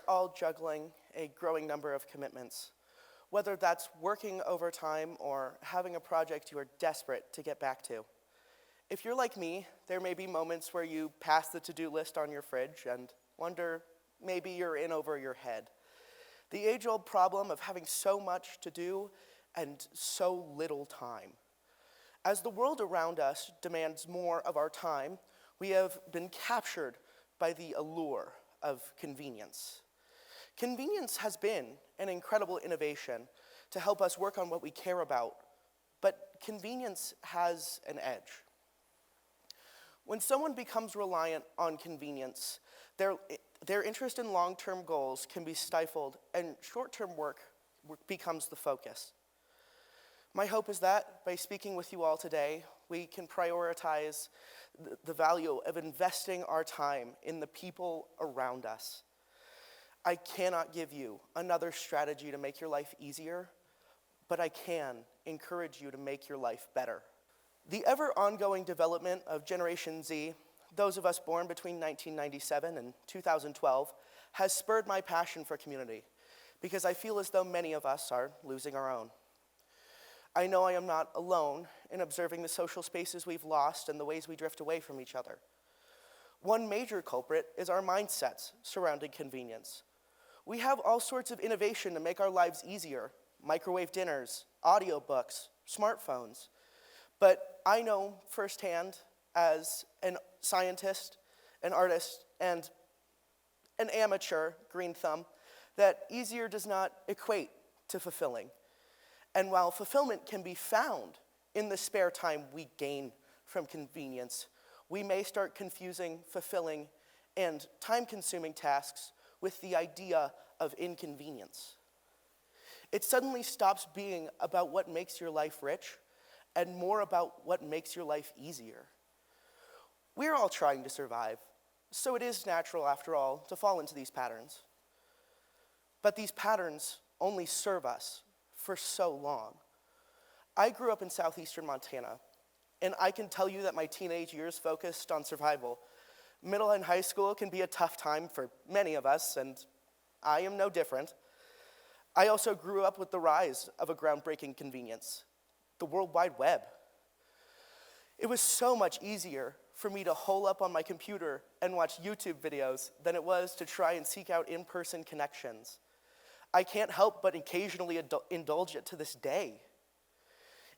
all juggling a growing number of commitments, whether that's working overtime or having a project you are desperate to get back to. If you're like me, there may be moments where you pass the to-do list on your fridge and wonder maybe you're in over your head. The age-old problem of having so much to do and so little time. As the world around us demands more of our time, we have been captured by the allure of convenience. Convenience has been an incredible innovation to help us work on what we care about, but convenience has an edge. When someone becomes reliant on convenience, their interest in long-term goals can be stifled and short-term work becomes the focus. My hope is that by speaking with you all today, we can prioritize the value of investing our time in the people around us. I cannot give you another strategy to make your life easier, but I can encourage you to make your life better. The ever-ongoing development of Generation Z, those of us born between 1997 and 2012, has spurred my passion for community, because I feel as though many of us are losing our own. I know I am not alone in observing the social spaces we've lost and the ways we drift away from each other. One major culprit is our mindsets surrounding convenience. We have all sorts of innovation to make our lives easier: microwave dinners, audiobooks, smartphones. But I know firsthand, as a scientist, an artist, and an amateur green thumb, that easier does not equate to fulfilling. And while fulfillment can be found in the spare time we gain from convenience, we may start confusing fulfilling and time-consuming tasks with the idea of inconvenience. It suddenly stops being about what makes your life rich and more about what makes your life easier. We're all trying to survive, so it is natural, after all, to fall into these patterns. But these patterns only serve us for so long. I grew up in southeastern Montana, and I can tell you that my teenage years focused on survival. Middle and high school can be a tough time for many of us, and I am no different. I also grew up with the rise of a groundbreaking convenience: the World Wide Web. It was so much easier for me to hole up on my computer and watch YouTube videos than it was to try and seek out in-person connections. I can't help but occasionally indulge it to this day.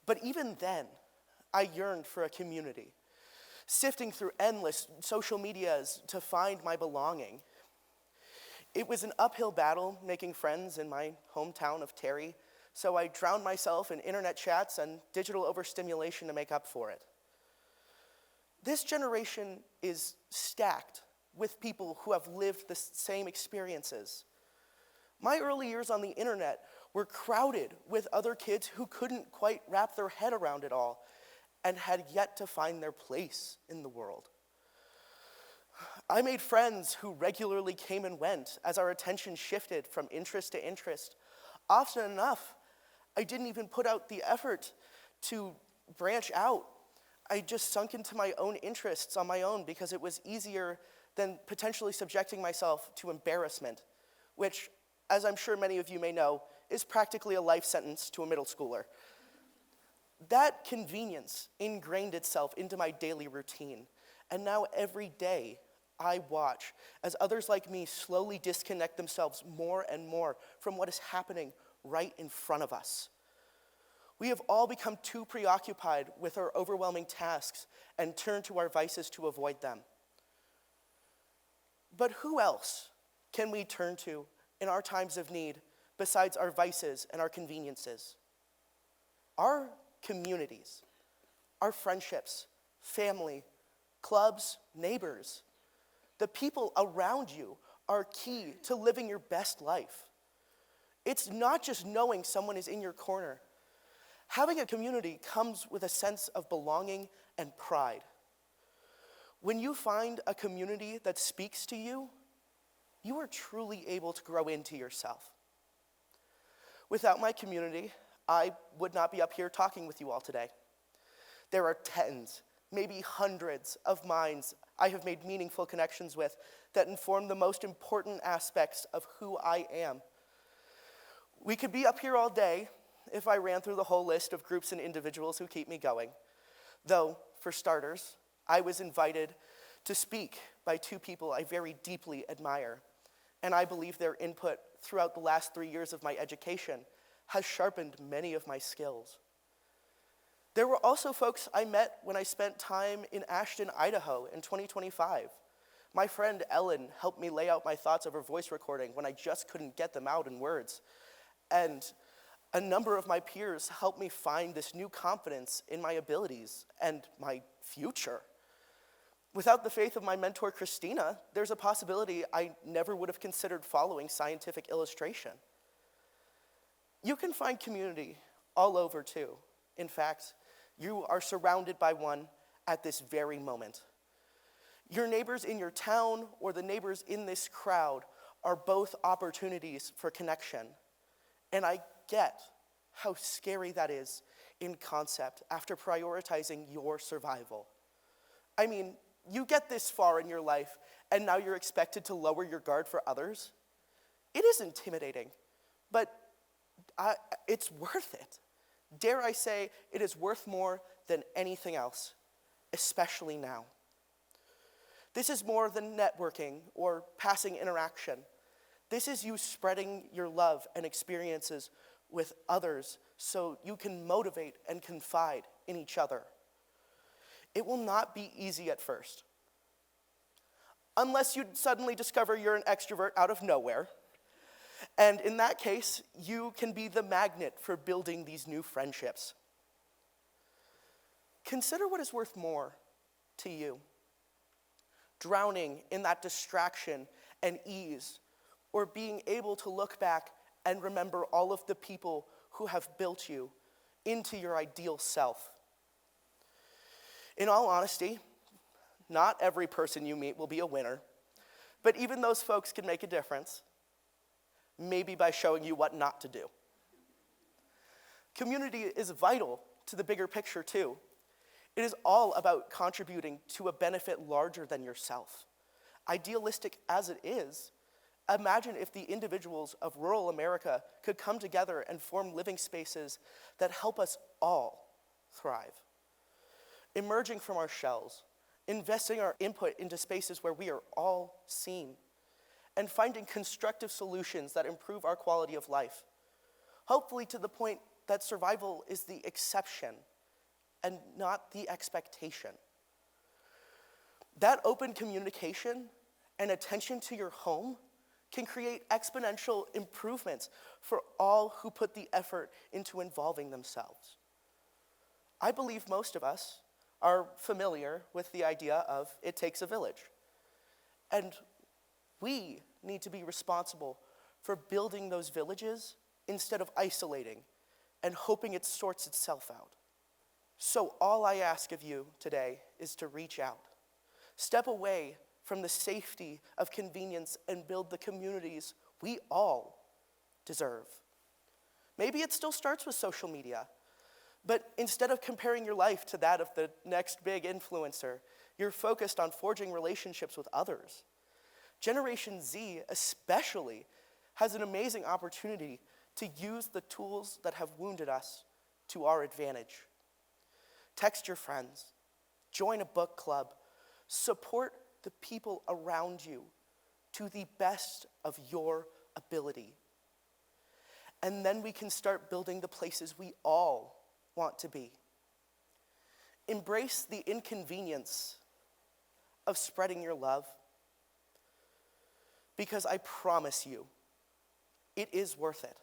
But even then, I yearned for a community, sifting through endless social medias to find my belonging. It was an uphill battle making friends in my hometown of Terry, so I drowned myself in internet chats and digital overstimulation to make up for it. This generation is stacked with people who have lived the same experiences. My early years on the internet were crowded with other kids who couldn't quite wrap their head around it all and had yet to find their place in the world. I made friends who regularly came and went as our attention shifted from interest to interest. Often enough, I didn't even put out the effort to branch out. I just sunk into my own interests on my own because it was easier than potentially subjecting myself to embarrassment, which, as I'm sure many of you may know, is practically a life sentence to a middle schooler. That convenience ingrained itself into my daily routine, and now every day I watch as others like me slowly disconnect themselves more and more from what is happening right in front of us. We have all become too preoccupied with our overwhelming tasks and turn to our vices to avoid them. But who else can we turn to in our times of need besides our vices and our conveniences? Our communities, our friendships, family, clubs, neighbors. The people around you are key to living your best life. It's not just knowing someone is in your corner. Having a community comes with a sense of belonging and pride. When you find a community that speaks to you, you are truly able to grow into yourself. Without my community, I would not be up here talking with you all today. There are tens, maybe hundreds of minds I have made meaningful connections with that inform the most important aspects of who I am. We could be up here all day if I ran through the whole list of groups and individuals who keep me going. Though, for starters, I was invited to speak by two people I very deeply admire, and I believe their input throughout the last 3 years of my education has sharpened many of my skills. There were also folks I met when I spent time in Ashton, Idaho in 2025. My friend Ellen helped me lay out my thoughts over voice recording when I just couldn't get them out in words. And a number of my peers helped me find this new confidence in my abilities and my future. Without the faith of my mentor, Christina, there's a possibility I never would have considered following scientific illustration. You can find community all over too. In fact, you are surrounded by one at this very moment. Your neighbors in your town or the neighbors in this crowd are both opportunities for connection. And I get how scary that is in concept after prioritizing your survival. I mean, you get this far in your life and now you're expected to lower your guard for others. It is intimidating, but it's worth it. Dare I say, it is worth more than anything else, especially now. This is more than networking or passing interaction. This is you spreading your love and experiences with others so you can motivate and confide in each other. It will not be easy at first. Unless you suddenly discover you're an extrovert out of nowhere. And in that case, you can be the magnet for building these new friendships. Consider what is worth more to you. Drowning in that distraction and ease, or being able to look back and remember all of the people who have built you into your ideal self. In all honesty, not every person you meet will be a winner, but even those folks can make a difference. Maybe by showing you what not to do. Community is vital to the bigger picture too. It is all about contributing to a benefit larger than yourself. Idealistic as it is, imagine if the individuals of rural America could come together and form living spaces that help us all thrive. Emerging from our shells, investing our input into spaces where we are all seen, and finding constructive solutions that improve our quality of life. Hopefully to the point that survival is the exception and not the expectation. That open communication and attention to your home can create exponential improvements for all who put the effort into involving themselves. I believe most of us are familiar with the idea of it takes a village. And we need to be responsible for building those villages instead of isolating and hoping it sorts itself out. So all I ask of you today is to reach out. Step away from the safety of convenience and build the communities we all deserve. Maybe it still starts with social media, but instead of comparing your life to that of the next big influencer, you're focused on forging relationships with others. Generation Z especially has an amazing opportunity to use the tools that have wounded us to our advantage. Text your friends, join a book club, support the people around you to the best of your ability. And then we can start building the places we all want to be. Embrace the inconvenience of spreading your love, because I promise you, it is worth it.